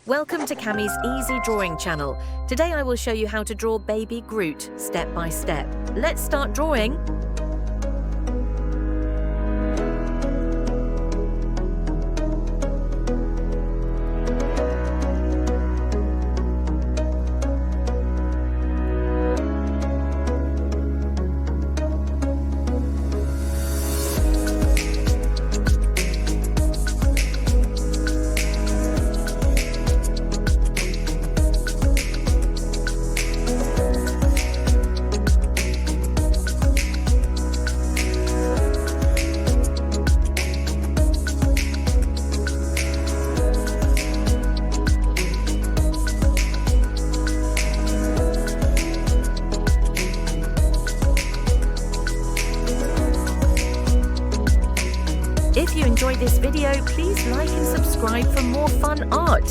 Welcome to Cammie's Easy Drawing channel. Today I will show you how to draw baby Groot step by step. Let's start drawing. If you enjoyed this video, please like and subscribe for more fun art.